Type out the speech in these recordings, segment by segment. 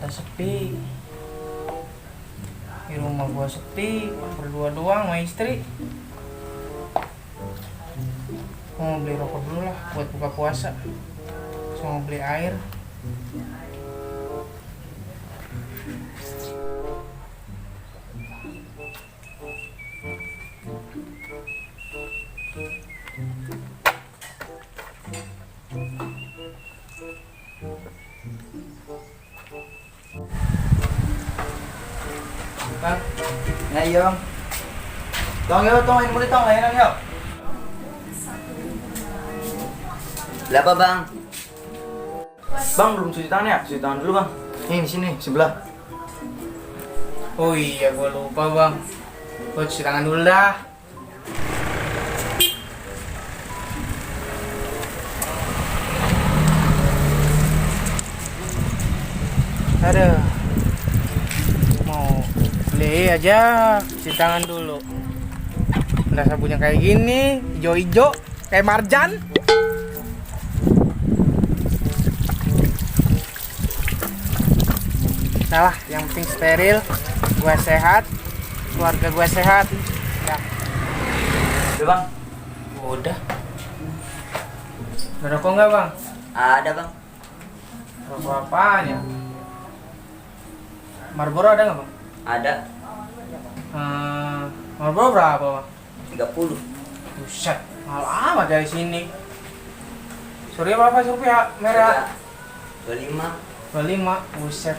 ternyata sepi. Di rumah gua sepi, berdua doang sama istri. Mau beli rokok dulu lah buat buka puasa. Sama beli air. Bang, ya iya bang. Tong ini mulai tong layanan yuk. Berapa bang? Bang belum cuci tangan ya? Cuci tangan dulu bang. Nih di sini sebelah. Oh iya, gua lupa bang. Gua cuci tangan dulu dah. Aduh, mau beli aja, cuci tangan dulu. Udah sabunnya kayak gini, hijau-hijau, kayak marjan. Nah lah, yang penting steril, gue sehat, keluarga gue sehat. Ya. Udah bang? Udah. Ada rokok nggak bang? Ada bang. Rokok apaan ya? Marlboro ada nggak bang? Ada. Marlboro berapa bang? 30. Buset, mahal amat dari sini. Surya berapa surya merah? 25. 25, buset.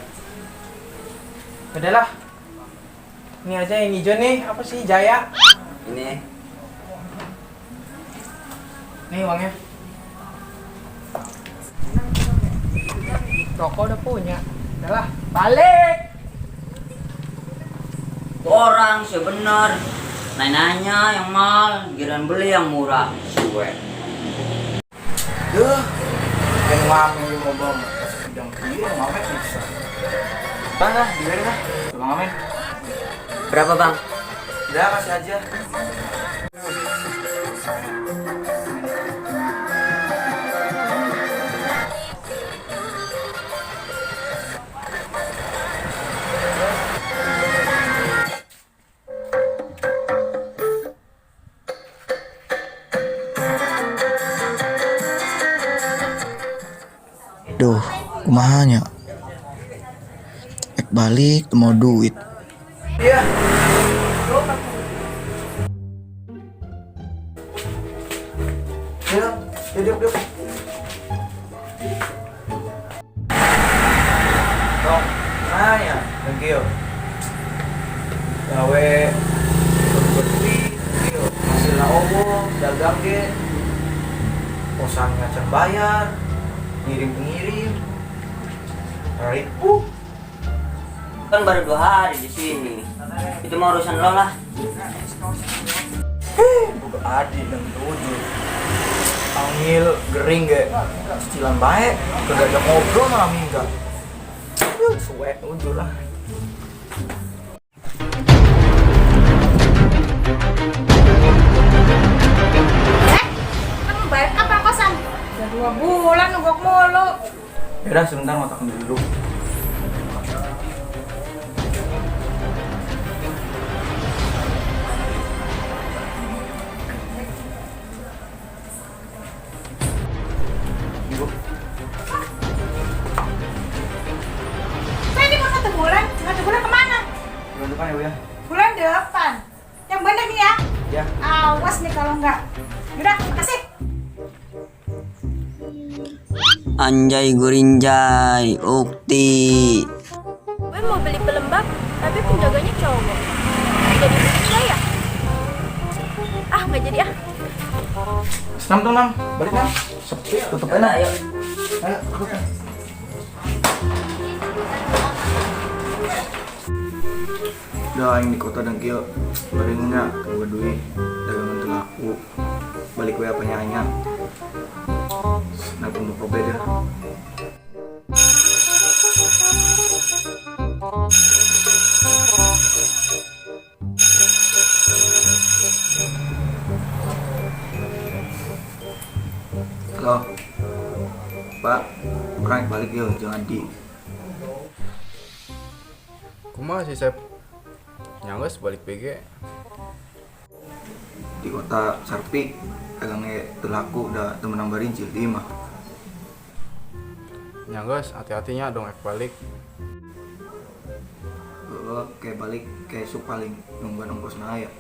Udah lah. Ini aja yang hijau nih, apa sih Jaya? Ini. Nih uangnya. Rokok udah punya. Udah lah, balik. Orang sebenar. Nanya yang mahal, giran beli yang murah. Suwe. Duh, yang mami mau bom. Yang kiri yang mami bisa. Bang lah, biarin lah. Bang Amin. Berapa bang? Udah kasih aja. Duh, kumahanya. Balik mau duit. Iya. Duduk. Dong, nanya, thank you. Gawe bersih, hasilnya obo, dagang ge, kosannya can bayar, ngirim, ribu. Kan baru 2 hari di sini. Itu mau urusan lo lah. Buka adik dan 7. Panggil gering ge. Cicilan baik, kagak ada ngobrol malah minggat. Suwe ujur lah. Kamu bayar apa kosan? Udah 2 bulan nunggok mulu. Yaudah sebentar mau tak dulu. Saya ini mau 1 bulan. 1 bulan kemana? Bulan depan ya Bu ya? Bulan depan. Yang bener nih ya. Ya. Awas nih kalau enggak. Udah, makasih. Anjay gurinjay, ukti. Gue mau beli pelembab, tapi penjaganya cowok. Jadi bisa ya? Ah, nggak jadi ah. Senam tuh Nam, balik Nam. Sepi, tutup aja. Ayo. Ayo, tutup. Udah yang di kota dengkil, baringnya gue duit dagangan tuh laku. Balik gue apa nyanya. Nah, untuk beda. Halo, Pak, orang balik yuk, jangan di. Kumaha sih Sep? Nyangges balik PG. Di kota Sarpi agangnya terlaku udah temen nambarin Cildi mah. Nyangges hati-hatinya dong balik. Kayak balik kayak sup paling nungguan ongkos na ya.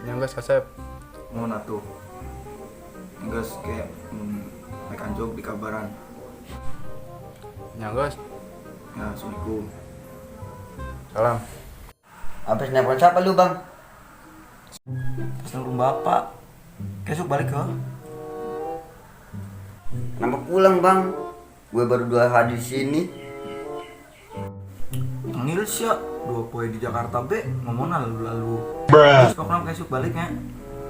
Nyangges Sep. Mau natuh. Enggak kayak naik anjog di kabaran. Nyangges. Ya, assalamualaikum. Salam. Habis nelpon siapa lu bang? Assalamualaikum bapak. Besok balik ke? Kenapa pulang bang? Gue baru 2 hari di sini. Panggil siya. 2 poe di Jakarta be ngomongna lalu. Terus kok kenapa besok baliknya?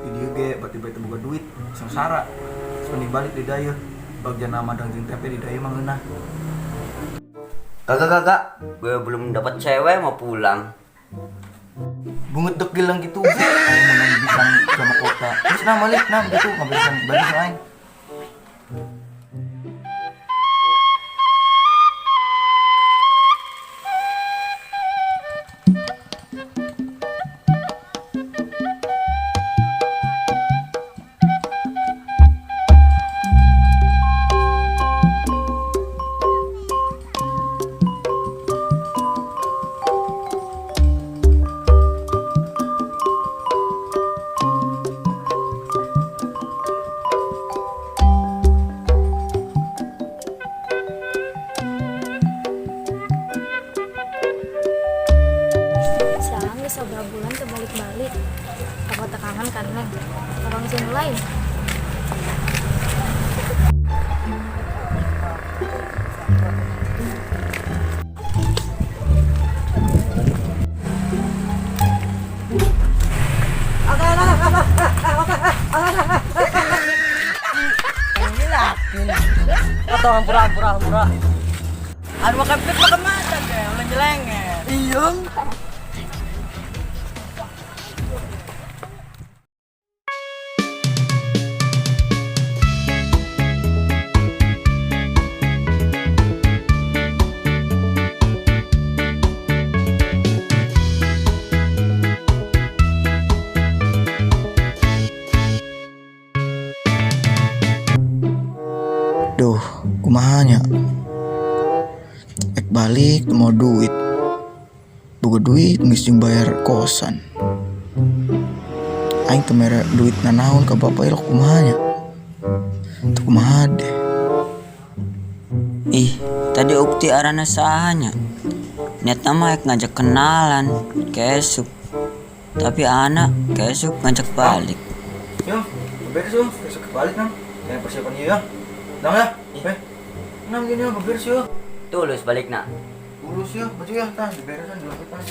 Di dieu ge tiba-tiba buka duit sengsara. Terus balik di daya. Bagian nama dan jeung tempe di daya mah ngeunah. Kagak, gue belum dapat cewek mau pulang. Bunget dek gilang gitu. Ayo mau bisa sama kota. Terus balik gitu enggak bisa balik lain. Sialan geus sabar bulan teu balik-balik. Apa tekanan kan Neng? Orang sing lain. Potongan pura-pura. Anu makan pit makan macan deh, ulah jelenget. Iya. Duh, kumahanya. Ek balik mau duit. Boga duit geus jeung bayar kosan. Aing teu mere duit nanaon ka bapak ieu kumahanya. Teu kumaha deh. Ih, tadi Ukti arana sahanya. Niat nama ek ngajak kenalan kesuk. Tapi anak kesuk ngajak balik. Yo, beres yo, besok balik nang. Saya persiapan ieu ya. Nang ya. Nang gini ya, beres yo. Tulus balik nak. Urus ya, baju ya, tah diberesan dilempitan.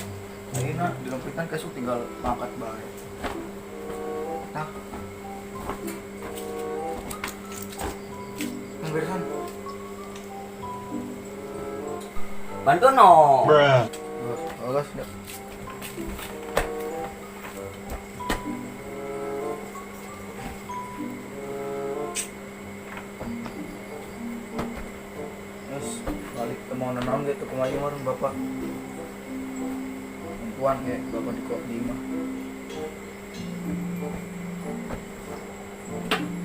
Ayeuna dilempitan kesuk tinggal mangkat bae. Nah. Beresan. Bantu no. Bagus, ya. Terus balik ke mau nanam gitu ke Mayur bapak. Perempuan kayak bapak di kok di imah.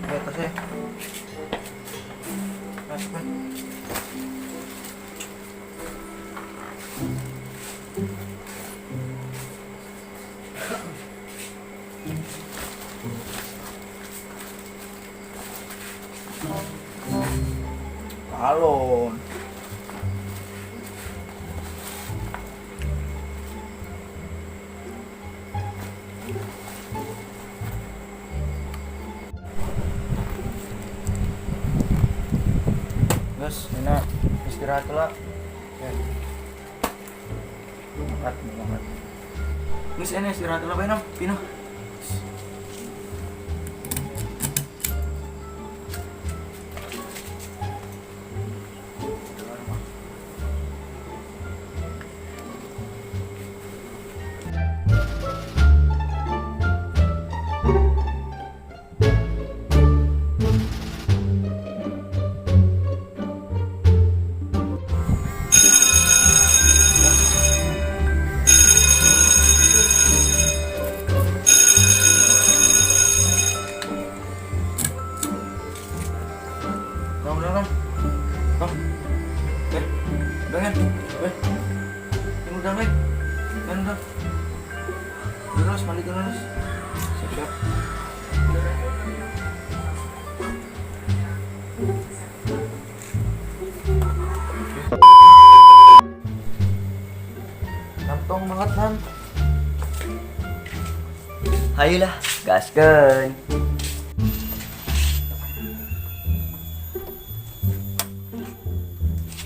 Ya tasnya. Masukkan. Halo. Guys, enak istirahat lah. Ya. Makan. Guys, ini istirahat lah, Benam. Pino. Udah kan? Ini udah kan? Kan udah. Terus balik terus. Siap. Nantong banget Nam. Ayolah, gaskeun.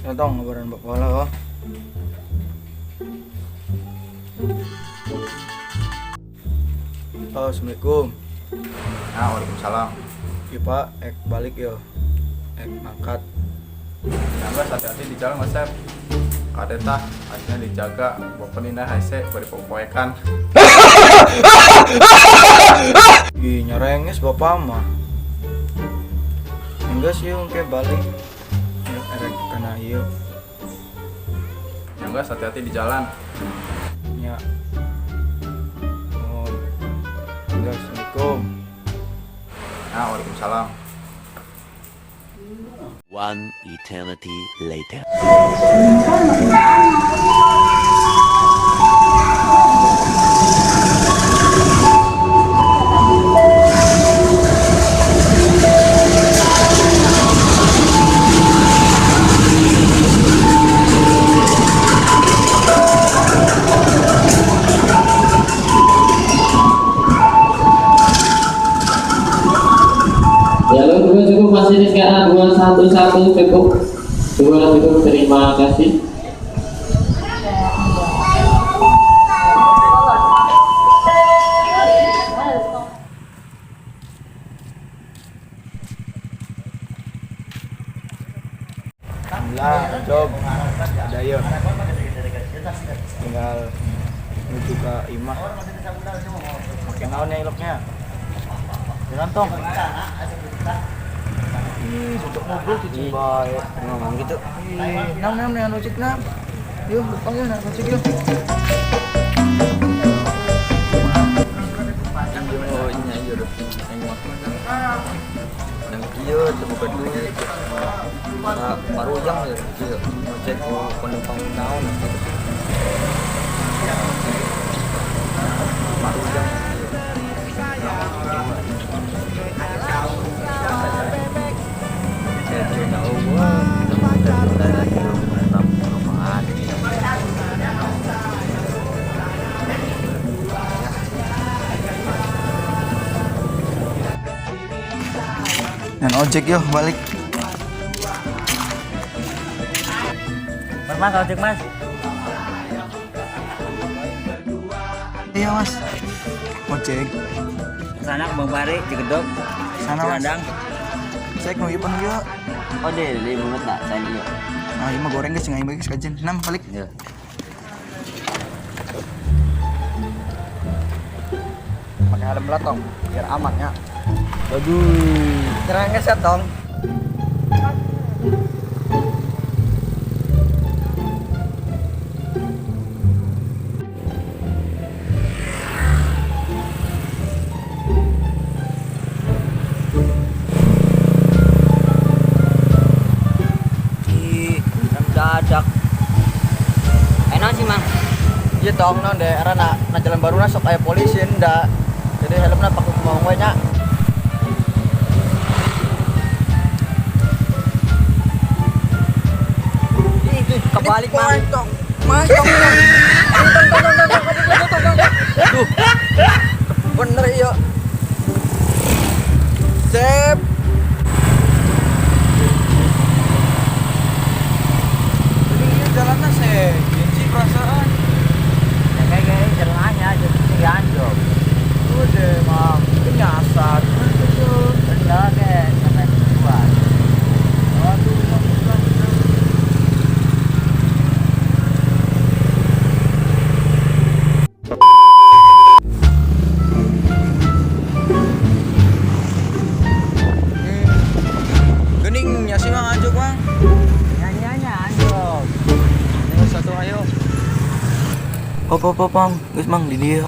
Nantong ngabaran bapak lah kok. Assalamualaikum. Nah, waalaikumsalam. Iya pak, balik yo. Angkat. Nambah hati-hati di jalan mas Sep. Kadeta, akhirnya dijaga. Bapak nina haise beri popoekan. Ih nyerenges bapak mah. Enggak sih kayak balik. Ya erek kena iya. Nambah hati-hati di jalan. Ya. Oh. Enggak, Assalamualaikum. Nah, waalaikumsalam. One eternity later. Jalur 2 cukup masih di sekarang 211 cukup. 2 cukup, terima kasih. Alhamdulillah, job. Ada yuk. Tinggal menuju ke Imah. Pakai naon ya iloknya? Dirantong. Ih, untuk ngobrol cuci baik. Ngomong gitu. Ih, nam yang lojik nam. Yuk, lupa ya nak lojik yuk. Oh, ini aja udah. Yang kieu teu buka duit. Baru ujang ya, kieu. Ngecek penumpang naon gitu. Baru ujang. Dan ojek yuk balik. Mas, ojek mas. Iya mas. Ojek. Sana ke Bang Bari, Cigedog. Sana mas. Ciladang. Cek nu ieu panu yuk. Oh, deh banget nak saya iya. Nah, ieu mah goreng geus ngai geus kajen. Nam balik. Ya. Pakai helm belakang biar aman ya. Aduh. Terangnya set dong. Dadak. Enak sih mang. Iya tong non deh, karena na jalan baru sok aya polisi nda. Jadi helmna pakai kemauan we nya. Itu kebalik mang. Tong. Mas tong. Duh. Bener iya. Sep. Ini jalannya sih, benci perasaan. Kayak jalannya jadi anjok. Udah, Mam. Itu nyasar. Bener deh, sampai keluar. Aduh, Mam. Geningnya sih Mang anjuk, Mang. Nyanyiannya anjok. Ini satu ayo. Pop, Mang. Guys, Mang di dia.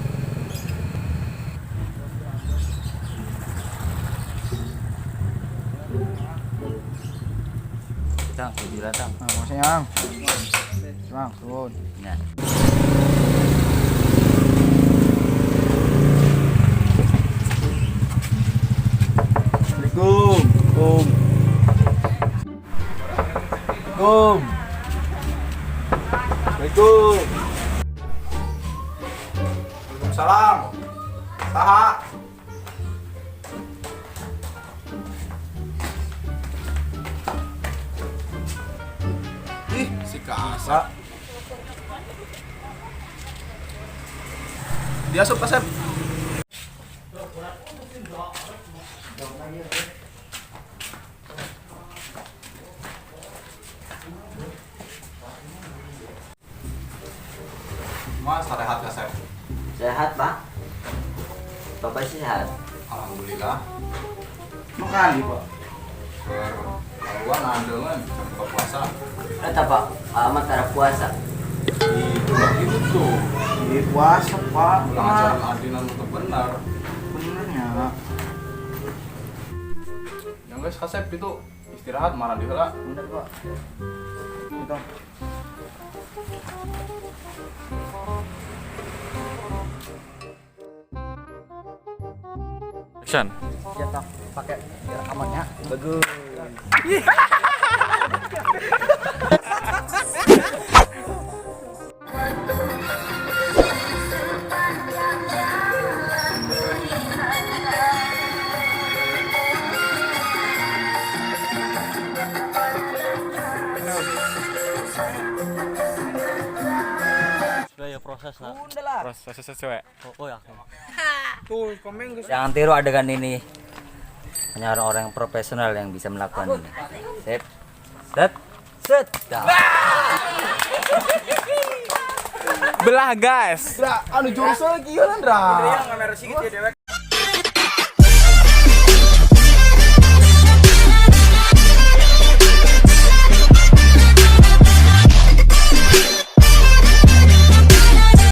Kita datang. Makasih yang. Bang, turun. Ya. Assalamualaikum. Assalamualaikum. Assalamualaikum. Waalaikumsalam. Saha. Ih, si Kasa. Dia asup Kasep. Mas, rehat Kasep. Sehat, Pak? Bapak sih sehat. Alhamdulillah. Makali, Pak. Keluar nandengan buka puasa. Kata Pak, amat cara puasa. Itu lagi itu tuh. Ini puasa, Pak. Ngajarin adinan untuk benar. Benernya. Yang guys Kasep itu istirahat marah di heula. Bener, Pak. Itu. Action. Kita pakai biar amannya. Bagus. Sudah ya proses lah. Proses sesuai. Oh ya. Tuh, komen guys. Jangan tiru adegan ini. Hanya orang-orang yang profesional yang bisa melakukan ini. Set. Set. Set. Dah. Belah guys. Anu jurus lagi ya, Landra. Kamera sih gitu ya, dewek.